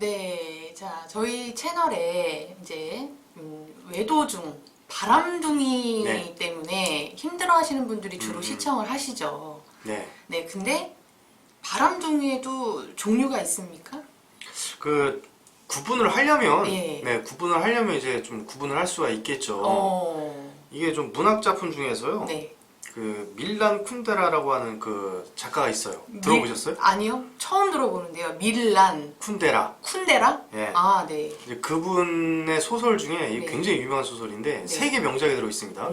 네, 자, 저희 채널에 이제 외도중, 바람둥이 네. 때문에 힘들어하시는 분들이 주로 시청을 하시죠. 네. 네, 근데 바람둥이에도 종류가 있습니까? 그 구분을 하려면 예. 네, 구분을 하려면 이제 좀 구분을 할 수가 있겠죠. 이게 좀 문학 작품 중에서요. 네. 그 밀란 쿤데라라고 하는 그 작가가 있어요. 들어보셨어요? 아니요, 처음 들어보는데요. 밀란 쿤데라. 쿤데라? 예. 아, 네. 이제 그분의 소설 중에 이게 네. 굉장히 유명한 소설인데 네. 세 개 명작이 들어 있습니다.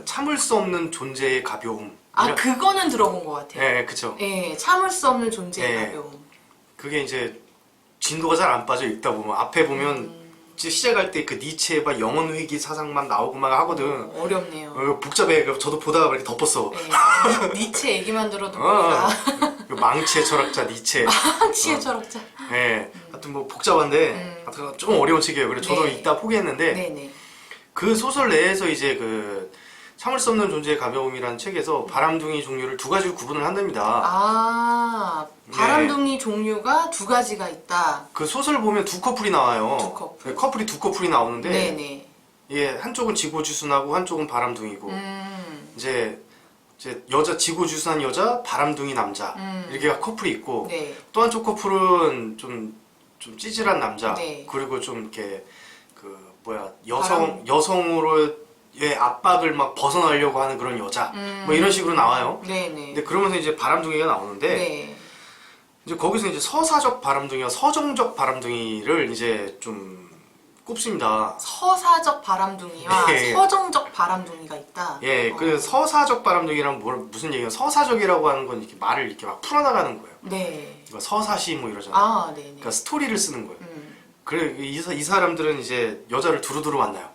참을 수 없는 존재의 가벼움. 아, 그거는 들어본 것 같아요. 예, 그쵸. 예, 참을 수 없는 존재의 예. 가벼움. 그게 이제 진도가 잘 안 빠져 읽다 보면 앞에 보면 시작할 때 그 니체의 막 영혼 회귀 사상만 나오고 막 하거든. 어렵네요. 복잡해. 그래서 저도 보다가 이렇게 덮었어. 네. 니체 얘기만 들어도 뭔가 그 망치의 철학자 니체. 망치의 철학자. 예. 하여튼 뭐 복잡한데 하여튼 좀 어려운 책이에요. 그래서 저도 네. 읽다 포기했는데 네네. 그 소설 내에서 이제 그 참을 수 없는 존재의 가벼움이라는 책에서 바람둥이 종류를 두 가지로 구분을 한답니다. 아, 바람둥이 종류가 두 가지가 있다. 그 소설 보면 두 커플이 나와요. 두 커플. 네, 커플이 두 커플이 나오는데 네네. 예, 한쪽은 지고지순하고 한쪽은 바람둥이고 이제 여자 지고지순한 여자, 바람둥이 남자 이렇게 커플이 있고 네. 또 한쪽 커플은 좀 찌질한 남자 네. 그리고 좀 이렇게 그 뭐야 여성으로의 압박을 막 벗어나려고 하는 그런 여자 뭐 이런 식으로 나와요. 네네. 근데 그러면서 이제 바람둥이가 나오는데 네. 이제 거기서 이제 서사적 바람둥이와 서정적 바람둥이를 이제 좀 꼽습니다. 서사적 바람둥이와 네. 서정적 바람둥이가 있다. 예, 그 서사적 바람둥이란 무슨 얘기예요? 서사적이라고 하는 건 이렇게 말을 이렇게 막 풀어나가는 거예요. 네. 그러니까 서사시 뭐 이러잖아요. 아, 네네. 그러니까 스토리를 쓰는 거예요. 그래 이 사람들은 이제 여자를 두루두루 만나요.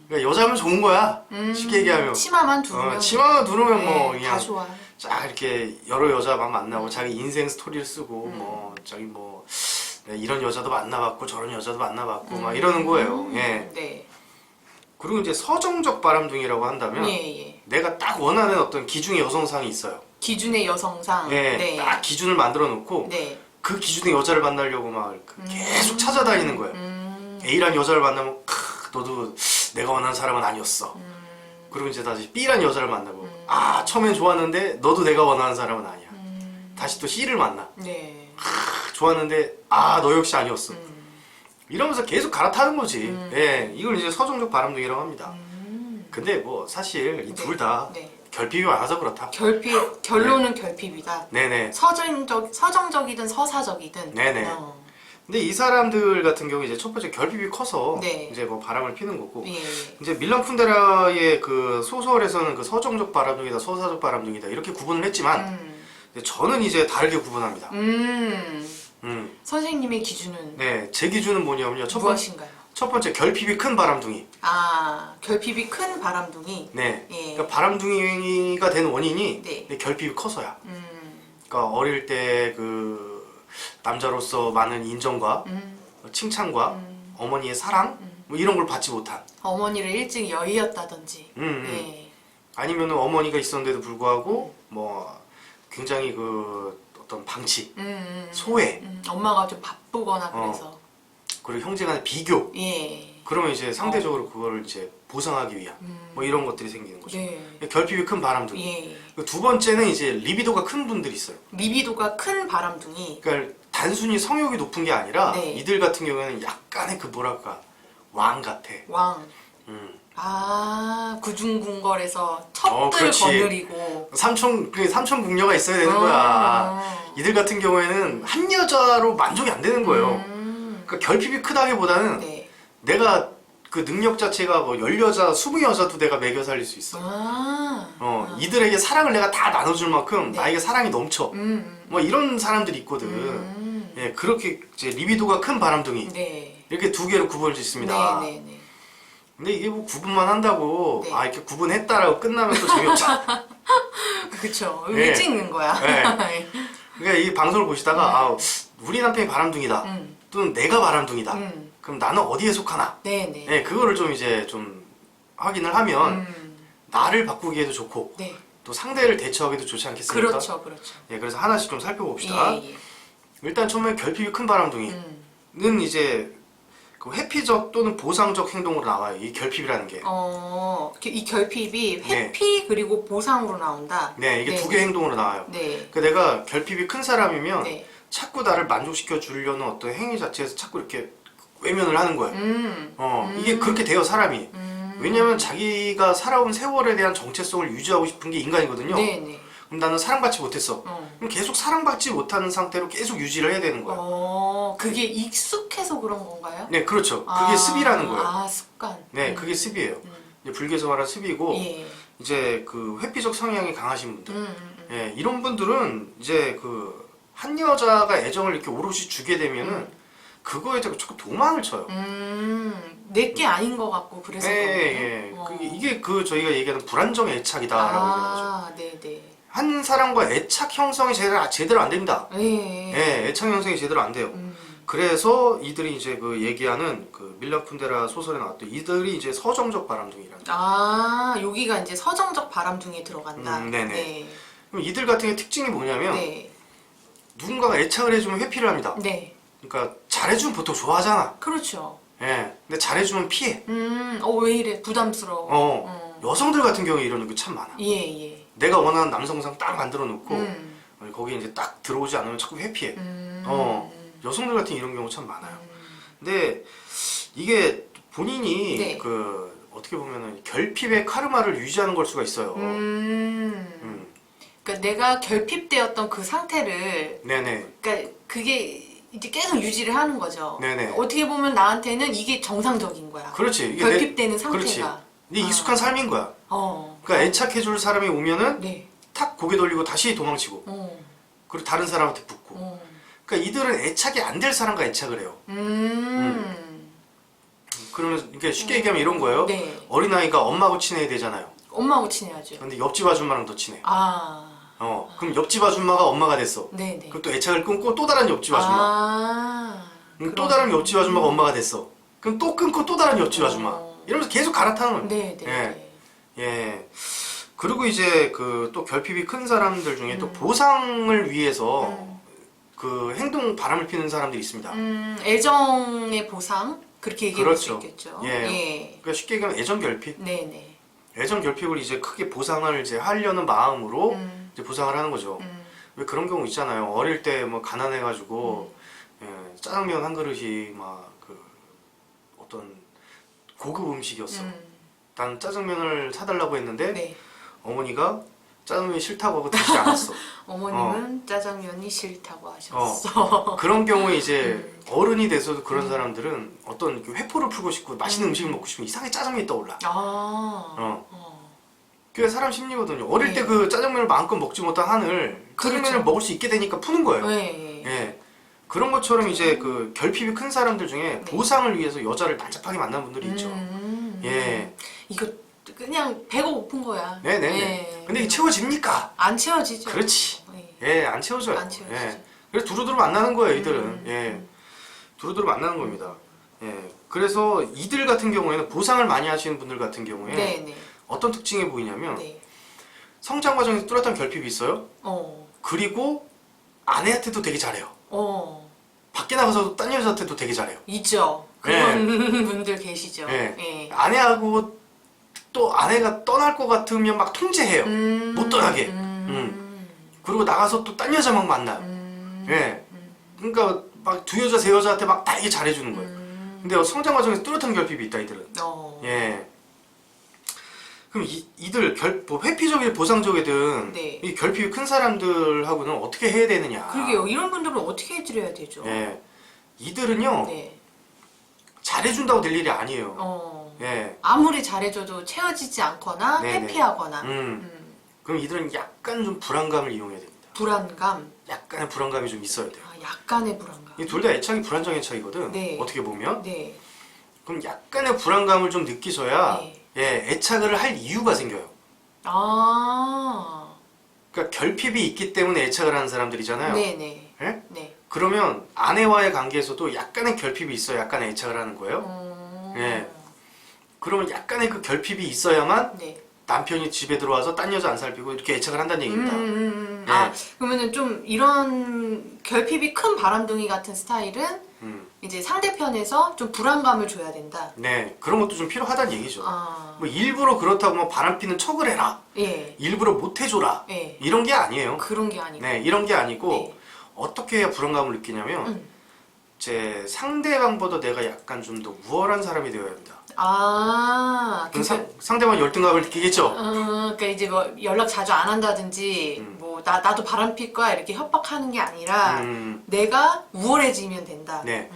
그러니까 여자면 좋은 거야. 쉽게 얘기하면. 치마만 두르면. 치마만 두르면 뭐 네, 그냥 다 좋아. 쫙 이렇게 여러 여자만 만나고 자기 인생 스토리를 쓰고 뭐 자기 뭐 네, 이런 여자도 만나봤고 저런 여자도 만나봤고 막 이러는 거예요. 예. 네. 그리고 이제 서정적 바람둥이라고 한다면 예. 내가 딱 원하는 어떤 기준의 여성상이 있어요. 기준의 여성상. 예, 네. 딱 기준을 만들어 놓고 네. 그 기준의 여자를 만나려고 막 계속 찾아다니는 거예요. A란 여자를 만나면 너도 내가 원하는 사람은 아니었어. 그리고 이제 다시 B란 여자를 만나고 처음엔 좋았는데 너도 내가 원하는 사람은 아니야. 다시 또 C를 만나. 네. 좋았는데 너 역시 아니었어. 이러면서 계속 갈아타는 거지. 예, 이걸 이제 서정적 바람둥이라고 합니다. 근데 뭐 사실 이 둘 다 네. 결핍이 많아서 그렇다. 결론은 결핍이다. 네네. 서정적이든 서사적이든. 네네. 근데 이 사람들 같은 경우 이제 첫 번째 결핍이 커서 네. 이제 뭐 바람을 피는 거고 예. 이제 밀란 쿤데라의 그 소설에서는 그 서정적 바람둥이다, 서사적 바람둥이다 이렇게 구분을 했지만 저는 이제 다르게 구분합니다. 선생님의 기준은 네, 제 기준은 뭐냐면요. 무엇인가요? 첫 번째 결핍이 큰 바람둥이. 아, 결핍이 큰 바람둥이. 네. 예. 그러니까 바람둥이가 된 원인이 네. 내 결핍이 커서야. 그러니까 어릴 때 그 남자로서 많은 인정과 칭찬과 어머니의 사랑 뭐 이런 걸 받지 못한. 어머니를 일찍 여의었다든지. 예. 아니면 어머니가 있었는데도 불구하고 뭐 굉장히 그 어떤 방치, 소외, 엄마가 좀 바쁘거나 그래서. 그리고 형제 간의 비교. 예. 그러면 이제 상대적으로 그거를 이제 보상하기 위한 뭐 이런 것들이 생기는 거죠. 네. 결핍이 큰 바람둥이. 예. 두 번째는 이제 리비도가 큰 분들이 있어요. 리비도가 큰 바람둥이. 그러니까 단순히 성욕이 높은 게 아니라 네. 이들 같은 경우에는 약간의 그 뭐랄까 왕 같아. 왕. 구중궁궐에서 첩들 그렇지. 거느리고. 삼촌 궁녀가 있어야 되는 거야. 이들 같은 경우에는 한 여자로 만족이 안 되는 거예요. 그러니까 결핍이 크다기보다는 네. 내가 그 능력 자체가 뭐 10여자, 20여자도 내가 먹여 살릴 수 있어. 이들에게 사랑을 내가 다 나눠줄 만큼 네. 나에게 사랑이 넘쳐. 뭐 이런 사람들이 있거든. 예, 그렇게 이제 리비도가 큰 바람둥이. 네. 이렇게 두 개로 구분을 짓습니다. 네. 근데 이게 뭐 구분만 한다고 네. 이렇게 구분했다라고 끝나면 또 재미없잖아. 그쵸. 네. 왜 찍는 거야? 네. 그러니까 이 방송을 보시다가 우리 남편이 바람둥이다. 또는 내가 바람둥이다. 그럼 나는 어디에 속하나? 네네. 네, 그거를 좀 이제 좀 확인을 하면 나를 바꾸기에도 좋고 네. 또 상대를 대처하기도 좋지 않겠습니까? 그렇죠. 예, 그래서 하나씩 좀 살펴봅시다. 예. 일단 처음에 결핍이 큰 바람둥이는 이제 그 회피적 또는 보상적 행동으로 나와요. 이 결핍이라는 게. 이 결핍이 네. 회피 그리고 보상으로 나온다. 네, 이게 네, 두 개 행동으로 나와요. 네. 그 내가 결핍이 큰 사람이면 네. 자꾸 나를 만족시켜 주려는 어떤 행위 자체에서 자꾸 이렇게 외면을 하는 거예요. 이게 그렇게 돼요, 사람이. 왜냐면 자기가 살아온 세월에 대한 정체성을 유지하고 싶은 게 인간이거든요. 네, 네. 그럼 나는 사랑받지 못했어. 그럼 계속 사랑받지 못하는 상태로 계속 유지를 해야 되는 거야. 그게 익숙해서 그런 건가요? 네, 그렇죠. 그게 습이라는 거예요. 아, 습관. 네, 그게 습이에요. 이제 불교에서 말하는 습이고, 예. 이제 그 회피적 성향이 강하신 분들, 예, 이런 분들은 이제 그 한 여자가 애정을 이렇게 오롯이 주게 되면은 그거에 대해 자꾸 도망을 쳐요. 내게 아닌 것 같고 그래서 예, 그런가요? 이게 그 저희가 얘기하는 불안정 애착이다라고 얘기하는 거죠. 네네. 한 사람과 애착 형성이 제대로 안 됩니다. 예. 예, 애착 형성이 제대로 안 돼요. 그래서 이들이 이제 그 얘기하는 그 밀라 쿤데라 소설에 나왔던 이들이 이제 서정적 바람둥이라는. 여기가 이제 서정적 바람둥이에 들어간다. 네네. 네. 그럼 이들 같은 경우의 특징이 뭐냐면 네. 누군가가 애착을 해주면 회피를 합니다. 네. 그러니까 잘해주면 보통 좋아하잖아. 그렇죠. 예, 근데 잘해주면 피해. 왜 이래? 부담스러워. 여성들 같은 경우에 이러는 게 참 많아. 예. 내가 원하는 남성상 딱 만들어 놓고 거기 이제 딱 들어오지 않으면 자꾸 회피해. 여성들 같은 이런 경우 참 많아요. 근데 이게 본인이 네. 그 어떻게 보면은 결핍의 카르마를 유지하는 걸 수가 있어요. 그러니까 내가 결핍되었던 그 상태를, 네네. 그러니까 그게 이제 계속 유지를 하는 거죠. 네네. 어떻게 보면 나한테는 이게 정상적인 거야. 그렇지. 이게 결핍되는 그렇지. 상태가. 네 익숙한 삶인 거야. 그러니까 애착해줄 사람이 오면은 네. 탁 고개 돌리고 다시 도망치고 그리고 다른 사람한테 붙고. 그러니까 이들은 애착이 안 될 사람과 애착을 해요. 그러면 이게 쉽게 얘기하면 이런 거예요. 네. 어린아이가 엄마하고 친해야 되잖아요. 엄마하고 친해야죠. 근데 옆집 아줌마랑 더 친해. 그럼 옆집 아줌마가 엄마가 됐어. 네네. 그럼 또 애착을 끊고 또 다른 옆집 아줌마. 그럼 또 다른 옆집 아줌마가 엄마가 됐어. 그럼 또 끊고 또 다른 옆집 아줌마. 이러면서 계속 갈아타는 거예요. 네네. 예. 그리고 이제 그 또 결핍이 큰 사람들 중에 또 보상을 위해서 그 행동 바람을 피는 사람들이 있습니다. 애정의 보상? 그렇게 얘기해 볼 수 그렇죠. 있겠죠. 예. 그러니까 쉽게 얘기하면 애정 결핍. 네네. 애정 결핍을 이제 크게 보상을 이제 하려는 마음으로 이제 보상을 하는 거죠. 왜 그런 경우 있잖아요. 어릴 때 뭐 가난해가지고 짜장면 한 그릇이 막 그 어떤 고급 음식이었어. 난 짜장면을 사달라고 했는데 네. 어머니가 짜장면이 싫다고 하고 드시지 않았어. 어머님은 짜장면이 싫다고 하셨어. 그런 경우에 이제 어른이 돼서도 그런 사람들은 어떤 그 회포를 풀고 싶고 맛있는 음식을 먹고 싶으면 이상하게 짜장면이 떠올라. 그게 사람 심리거든요. 어릴 때 그 짜장면을 마음껏 먹지 못한 한을 짜장면을 먹을 수 있게 되니까 푸는 거예요. 예. 그런 것처럼 이제 그 결핍이 큰 사람들 중에 보상을 위해서 여자를 난잡하게 만나는 분들이 있죠. 예. 이거 그냥 배가 고픈 거야. 네네. 근데 이게 채워집니까? 안 채워지죠. 그렇지. 네. 예, 안 채워져요. 안 채워지죠. 예. 그래서 두루두루 만나는 거예요, 이들은. 예. 두루두루 만나는 겁니다. 예. 그래서 이들 같은 경우에는 보상을 많이 하시는 분들 같은 경우에 네네. 어떤 특징이 보이냐면 네. 성장 과정에서 뚜렷한 결핍이 있어요. 그리고 아내한테도 되게 잘해요. 밖에 나가서도 딴 여자한테도 되게 잘해요. 있죠. 그런 분들 계시죠. 예. 예. 아내하고 또 아내가 떠날 것 같으면 막 통제해요. 못 떠나게. 그리고 나가서 또 딴 여자 막 만나요. 예. 그러니까 막 두 여자, 세 여자한테 막 다 이게 잘해주는 거예요. 근데 성장 과정에서 뚜렷한 결핍이 있다, 이들은. 예. 그럼 이들 뭐 회피적이든 보상적이든 네. 이 결핍이 큰 사람들하고는 어떻게 해야 되느냐. 그러게요. 이런 분들은 어떻게 해드려야 되죠? 예. 이들은요, 네. 잘해준다고 될 일이 아니에요. 예. 아무리 잘해줘도 채워지지 않거나 네네. 회피하거나 그럼 이들은 약간 좀 불안감을 이용해야 됩니다. 불안감. 약간의 불안감이 좀 있어야 돼요. 약간의 불안감. 이 둘 다 애착이 불안정 애착이거든. 네. 어떻게 보면. 네. 그럼 약간의 불안감을 좀 느끼셔야 네. 예, 애착을 할 이유가 생겨요. 그러니까 결핍이 있기 때문에 애착을 하는 사람들이잖아요. 네네. 예? 네. 그러면 아내와의 관계에서도 약간의 결핍이 있어야 약간의 애착을 하는 거예요. 예. 그러면 약간의 그 결핍이 있어야만 네. 남편이 집에 들어와서 딴 여자 안 살피고 이렇게 애착을 한다는 얘기입니다. 네. 아, 그러면은 좀 이런 결핍이 큰 바람둥이 같은 스타일은 이제 상대편에서 좀 불안감을 줘야 된다. 네, 그런 것도 좀 필요하다는 얘기죠. 아, 뭐 일부러 그렇다고 뭐 바람 피는 척을 해라. 예, 일부러 못 해줘라. 예. 이런 게 아니에요. 그런 게 아니고. 네, 이런 게 아니고 네. 어떻게 해야 불안감을 느끼냐면 제 상대방보다 내가 약간 좀 더 우월한 사람이 되어야 합니다. 아, 그럼 그러니까, 상대방 열등감을 느끼겠죠. 그러니까 이제 뭐 연락 자주 안 한다든지 뭐 나도 바람 필 거야 이렇게 협박하는 게 아니라 내가 우월해지면 된다. 네.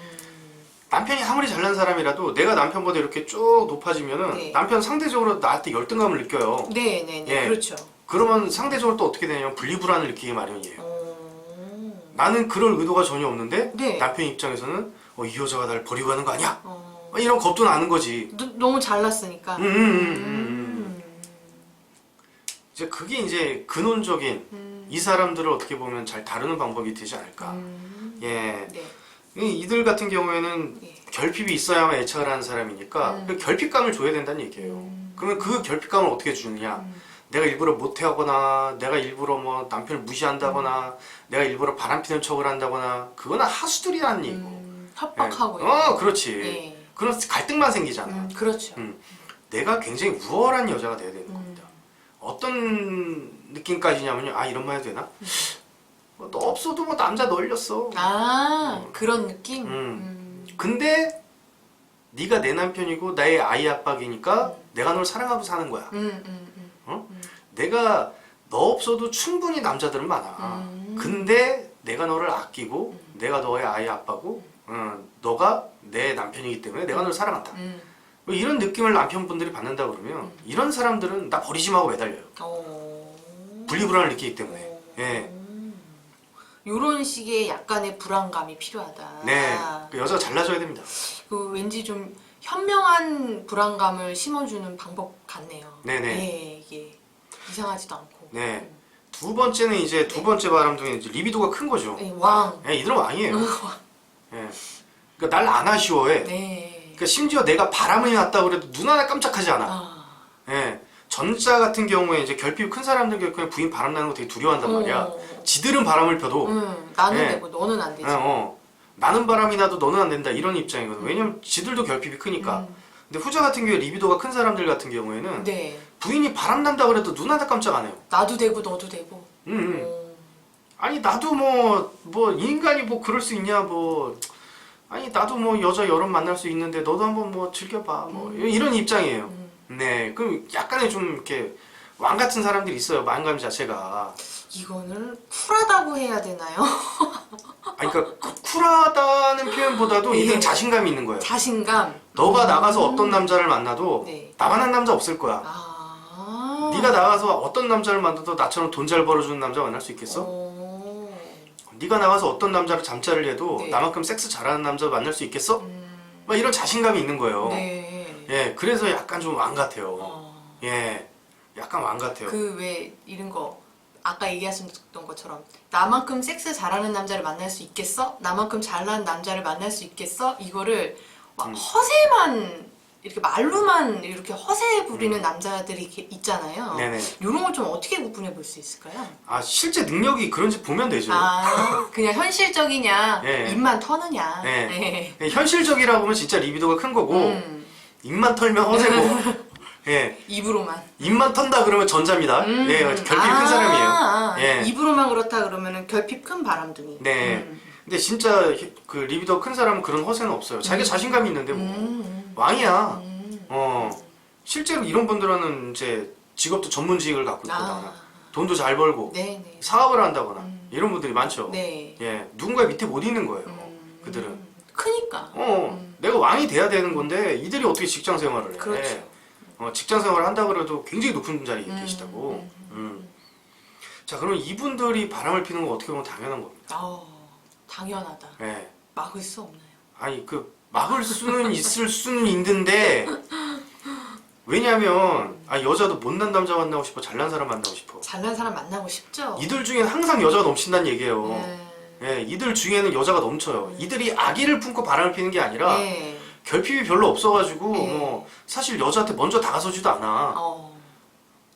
남편이 아무리 잘난 사람이라도 내가 남편보다 이렇게 쭉 높아지면은 네. 남편 상대적으로 나한테 열등감을 느껴요. 네, 네, 네, 예. 그렇죠. 그러면 상대적으로 또 어떻게 되냐면 분리불안을 느끼기 마련이에요. 어, 나는 그럴 의도가 전혀 없는데 네. 남편 입장에서는 이 여자가 나를 버리고 가는 거 아니야? 어, 이런 겁도 나는 거지. 너무 잘났으니까. 이제 그게 이제 근원적인 이 사람들을 어떻게 보면 잘 다루는 방법이 되지 않을까. 예. 네. 이들 같은 경우에는 예. 결핍이 있어야만 애착을 하는 사람이니까 그 결핍감을 줘야 된다는 얘기예요. 그러면 그 결핍감을 어떻게 주느냐? 내가 일부러 못해하거나 내가 일부러 뭐 남편을 무시한다거나 내가 일부러 바람피는 척을 한다거나 그거는 하수들이라는 얘기고. 협박하고. 예. 그렇지. 예. 그런 갈등만 생기잖아. 그렇죠. 내가 굉장히 우월한 여자가 돼야 되는 겁니다. 어떤 느낌까지냐면요. 이런 말 해도 되나? 너 없어도 뭐 남자 널렸어. 아, 그런 느낌? 근데 네가 내 남편이고 나의 아이 아빠이니까 내가 널 사랑하고 사는 거야. 내가 너 없어도 충분히 남자들은 많아. 근데 내가 너를 아끼고 내가 너의 아이 아빠고 너가 내 남편이기 때문에 내가 널 사랑한다. 뭐 이런 느낌을 남편분들이 받는다 그러면 이런 사람들은 나 버리지 마고 매달려요. 분리불안을 느끼기 때문에. 예. 요런 식의 약간의 불안감이 필요하다. 네. 그 여자가 잘나줘야 됩니다. 그 왠지 좀 현명한 불안감을 심어주는 방법 같네요. 네네. 네, 이게 이상하지도 않고. 네. 두 번째는 이제 두 번째 바람둥이는 이제 리비도가 큰 거죠. 네, 왕. 예, 이들은 왕이에요. 예. 그러니까 날 안 아쉬워해. 네. 그러니까 심지어 내가 바람이 났다 그래도 눈 하나 깜짝하지 않아. 아. 예. 전자 같은 경우에 이제 결핍 큰 사람들 경우에 부인 바람 나는 거 되게 두려워한단 말이야. 지들은 바람을 펴도 나는 네. 되고 너는 안 되지. 나는 바람이 나도 너는 안 된다 이런 입장이거든. 왜냐면 지들도 결핍이 크니까. 근데 후자 같은 경우에 리비도가 큰 사람들 같은 경우에는 네. 부인이 바람 난다 그래도 눈 하나 깜짝 안 해요. 나도 되고 너도 되고. 아니 나도 뭐 인간이 뭐 그럴 수 있냐 뭐 아니 나도 뭐 여자 여러 만날 수 있는데 너도 한번 뭐 즐겨봐 뭐 이런 입장이에요. 네, 그럼 약간의 좀 이렇게 왕 같은 사람들이 있어요. 마음가짐 자체가. 이거는 쿨하다고 해야 되나요? 그러니까 그 쿨하다는 표현보다도 예. 이들은 자신감이 있는 거예요. 자신감. 너가 나가서 어떤 남자를 만나도 네. 나만한 남자 없을 거야. 아. 네가 나가서 어떤 남자를 만나도 나처럼 돈 잘 벌어주는 남자 만날 수 있겠어? 네가 나가서 어떤 남자를 잠자를 해도 네. 나만큼 섹스 잘하는 남자 만날 수 있겠어? 막 이런 자신감이 있는 거예요. 네. 예, 그래서 약간 좀 왕 같아요. 예, 약간 왕 같아요. 그 왜 이런 거 아까 얘기하셨던 것처럼 나만큼 섹스 잘하는 남자를 만날 수 있겠어? 나만큼 잘난 남자를 만날 수 있겠어? 이거를 막 허세만 이렇게 말로만 이렇게 허세 부리는 남자들이 이렇게 있잖아요. 네네. 이런 걸 좀 어떻게 구분해 볼 수 있을까요? 실제 능력이 그런지 보면 되죠. 그냥 현실적이냐, 예. 입만 터느냐. 네. 현실적이라 보면 진짜 리비도가 큰 거고 입만 털면 허세고 예. 입으로만. 입만 턴다 그러면 전자입니다. 예, 결핍 큰 사람이에요. 예. 입으로만 그렇다 그러면은 결핍 큰 바람둥이. 네. 근데 진짜 그 리비도 큰 사람은 그런 허세는 없어요. 자기가 자신감이 있는데 뭐 왕이야. 실제로 이런 분들은 이제 직업도 전문직을 갖고 있거나 돈도 잘 벌고 네네. 사업을 한다거나 이런 분들이 많죠. 네. 예, 누군가 밑에 못 있는 거예요. 그들은. 크니까. 내가 왕이 돼야 되는 건데 이들이 어떻게 직장 생활을 해? 그렇죠. 직장 생활을 한다 그래도 굉장히 높은 자리에 계시다고. 자, 그럼 이분들이 바람을 피는 건 어떻게 보면 당연한 겁니다. 당연하다. 네. 막을 수 없나요? 아니 그 막을 수는 있을 수는 있는데 왜냐면 여자도 못난 남자 만나고 싶어, 잘난 사람 만나고 싶어. 잘난 사람 만나고 싶죠. 이들 중에는 항상 여자가 넘친다는 얘기예요. 네. 예, 이들 중에는 여자가 넘쳐요. 이들이 악의를 품고 바람을 피는 게 아니라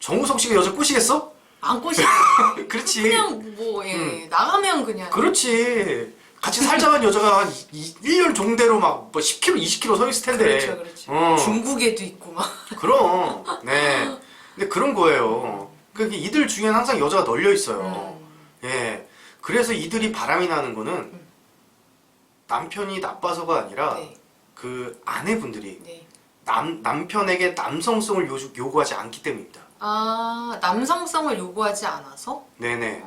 정우성 씨가 여자 꼬시겠어? 안 꼬시. 그렇지. 그냥 뭐 나가면 그냥. 그렇지. 같이 살자간 여자가 한 1년 종대로 막 뭐 10kg, 20kg 서 있을 텐데. 그렇죠, 그렇죠. 중국에도 있고 막. 그럼. 네. 근데 그런 거예요. 그러니까 이들 중에는 항상 여자가 널려 있어요. 예. 그래서 이들이 바람이 나는 거는 남편이 나빠서가 아니라 네. 그 아내분들이 네. 남편에게 남성성을 요구하지 않기 때문입니다. 아, 남성성을 요구하지 않아서? 네네.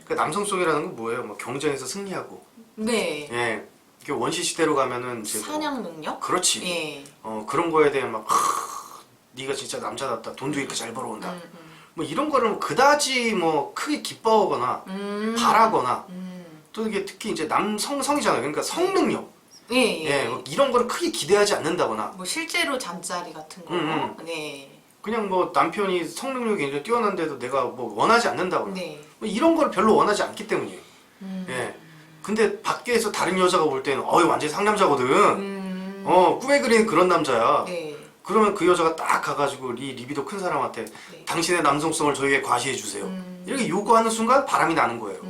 그 남성성이라는 건 뭐예요? 뭐 경쟁에서 승리하고. 네. 예. 이게 원시 시대로 가면은 이제 뭐 사냥 능력? 그렇지. 예. 그런 거에 대한 막 네가 진짜 남자답다. 돈도 이렇게 잘 벌어온다. 뭐 이런 거를 뭐 그다지 뭐 크게 기뻐하거나 바라거나 또 이게 특히 이제 남성성이잖아요. 그러니까 성능력. 예, 예. 뭐 이런 거를 크게 기대하지 않는다거나. 뭐 실제로 잠자리 같은 거. 네. 그냥 뭐 남편이 성능력이 굉장히 뛰어난데도 내가 뭐 원하지 않는다거나. 네. 뭐 이런 걸 별로 원하지 않기 때문이에요. 예. 근데 밖에서 다른 여자가 볼 때는 완전히 상남자거든. 꿈에 그리는 그런 남자야. 네. 그러면 그 여자가 딱 가가지고 이 리비도 큰 사람한테 네. 당신의 남성성을 저에게 과시해 주세요. 이렇게 요구하는 순간 바람이 나는 거예요.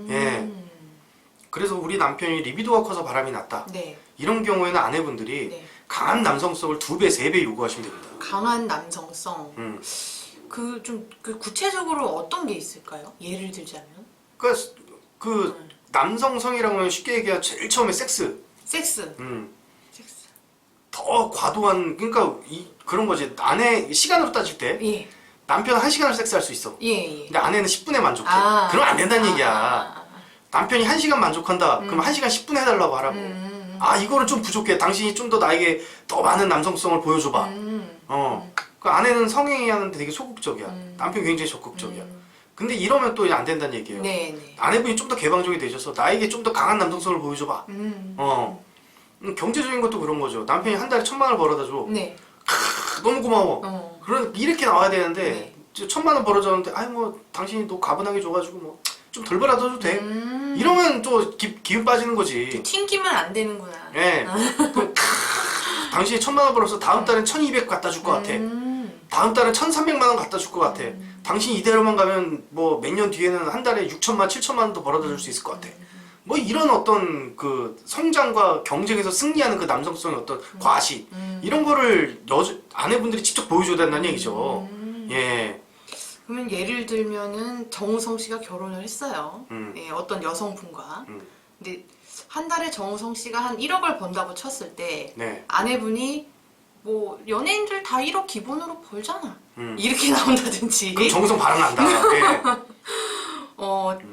예. 그래서 우리 남편이 리비도가 커서 바람이 났다. 네. 이런 경우에는 아내분들이 네. 강한 남성성을 2배, 3배 요구하시면 됩니다. 강한 남성성. 음. 그 구체적으로 어떤 게 있을까요? 예를 들자면? 그러니까 그 남성성이라고 하면 쉽게 얘기하면 제일 처음에 섹스. 섹스. 섹스. 더 과도한 그러니까 그런 거지. 아내 시간으로 따질 때 예. 남편은 1시간을 섹스할 수 있어. 예. 근데 아내는 10분에 만족해. 아. 그러면 안 된다는 얘기야. 남편이 1시간 만족한다. 그럼 1시간 10분 해달라고 하라고. 이거는 좀 부족해. 당신이 좀 더 나에게 더 많은 남성성을 보여줘봐. 그 아내는 성행위 하는데 되게 소극적이야. 남편 굉장히 적극적이야. 근데 이러면 또 안 된다는 얘기예요. 네, 네. 아내분이 좀 더 개방적이 되셔서 나에게 좀 더 강한 남성성을 보여줘봐. 경제적인 것도 그런 거죠. 남편이 한 달에 1,000만 원을 벌어다 줘. 네. 너무 고마워. 그런 이렇게 나와야 되는데 1,000만 원 벌어줬는데 뭐 당신이 너 가분하게 줘가지고 뭐 좀 덜 벌어줘도 돼. 이러면 또 기운 빠지는 거지. 튕기면 안 되는구나. 예. 당신이 1,000만 원 벌어서 다음 달엔 1,200 갖다 줄 것 같아. 다음 달엔 1,300만 원 갖다 줄 것 같아. 당신이 이대로만 가면 뭐 몇 년 뒤에는 한 달에 6천만, 7천만 원도 벌어다 줄 수 있을 것 같아. 뭐 이런 어떤 그 성장과 경쟁에서 승리하는 그 남성성의 어떤 과시 이런 거를 아내분들이 직접 보여줘야 된다는 얘기죠. 예. 그러면 예를 들면은 정우성 씨가 결혼을 했어요. 예, 어떤 여성분과. 근데 한 달에 정우성 씨가 한 1억을 번다고 쳤을 때 네. 아내분이 뭐 연예인들 다 1억 기본으로 벌잖아. 이렇게 나온다든지. 그럼 정우성 발언한다. 예.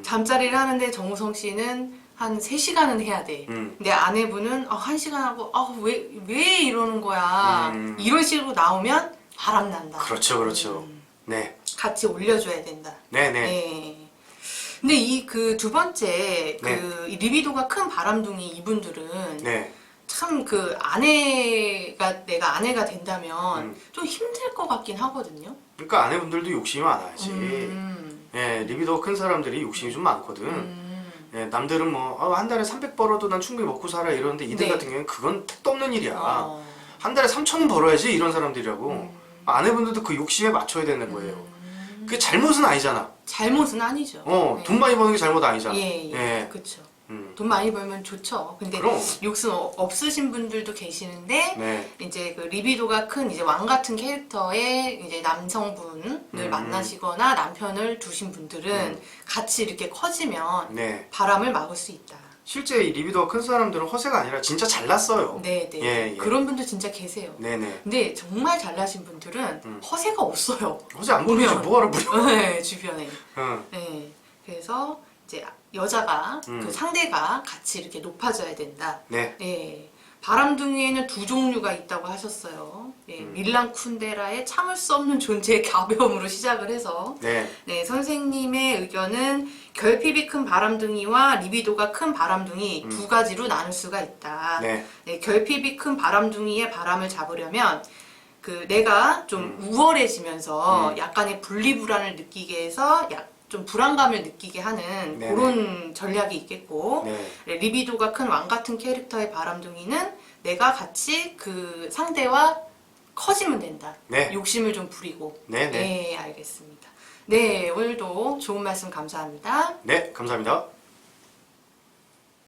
잠자리를 하는데 정우성 씨는 한 3시간은 해야 돼. 근데 아내분은 1시간 하고 왜 이러는 거야. 이런 식으로 나오면 바람난다. 그렇죠, 그렇죠. 네. 같이 올려줘야 된다. 네네. 네. 근데 이 그 두 번째 네. 그 리비도가 큰 바람둥이 이분들은 네. 참 그 내가 아내가 된다면 좀 힘들 것 같긴 하거든요. 그러니까 아내분들도 욕심이 많아야지. 예, 리비도 큰 사람들이 욕심이 좀 많거든. 예, 남들은 뭐 한 달에 300 벌어도 난 충분히 먹고 살아 이러는데 이들 네. 같은 경우는 그건 택도 없는 일이야. 한 달에 3,000원 벌어야지 이런 사람들이라고. 아내분들도 그 욕심에 맞춰야 되는 거예요. 그게 잘못은 아니잖아. 잘못은 아니죠. 네. 돈 많이 버는 게 잘못 아니잖아. 예. 그렇죠. 돈 많이 벌면 좋죠. 근데 그럼. 욕심 없으신 분들도 계시는데 네. 이제 그 리비도가 큰 이제 왕 같은 캐릭터의 이제 남성분을 만나시거나 남편을 두신 분들은 같이 이렇게 커지면 네. 바람을 막을 수 있다. 실제 이 리비도가 큰 사람들은 허세가 아니라 진짜 잘났어요. 네. 예. 그런 분들 진짜 계세요. 네네. 근데 정말 잘나신 분들은 허세가 없어요. 허세 안 부리지 뭐하러 부려. 네, 주변에. 응. 네. 그래서 이제 여자가 그 상대가 같이 이렇게 높아져야 된다. 네. 네. 바람둥이에는 2종류가 있다고 하셨어요. 네, 밀란 쿤데라의 참을 수 없는 존재의 가벼움으로 시작을 해서 네. 네, 선생님의 의견은 결핍이 큰 바람둥이와 리비도가 큰 바람둥이 두 가지로 나눌 수가 있다. 네. 네, 결핍이 큰 바람둥이의 바람을 잡으려면 그 내가 좀 우월해지면서 약간의 분리불안을 느끼게 해서 좀 불안감을 느끼게 하는 네네. 그런 전략이 있겠고 네. 리비도가 큰 왕 같은 캐릭터의 바람둥이는 내가 같이 그 상대와 커지면 된다. 네. 욕심을 좀 부리고. 네, 네. 네, 알겠습니다. 네, 오늘도 좋은 말씀 감사합니다. 네, 감사합니다.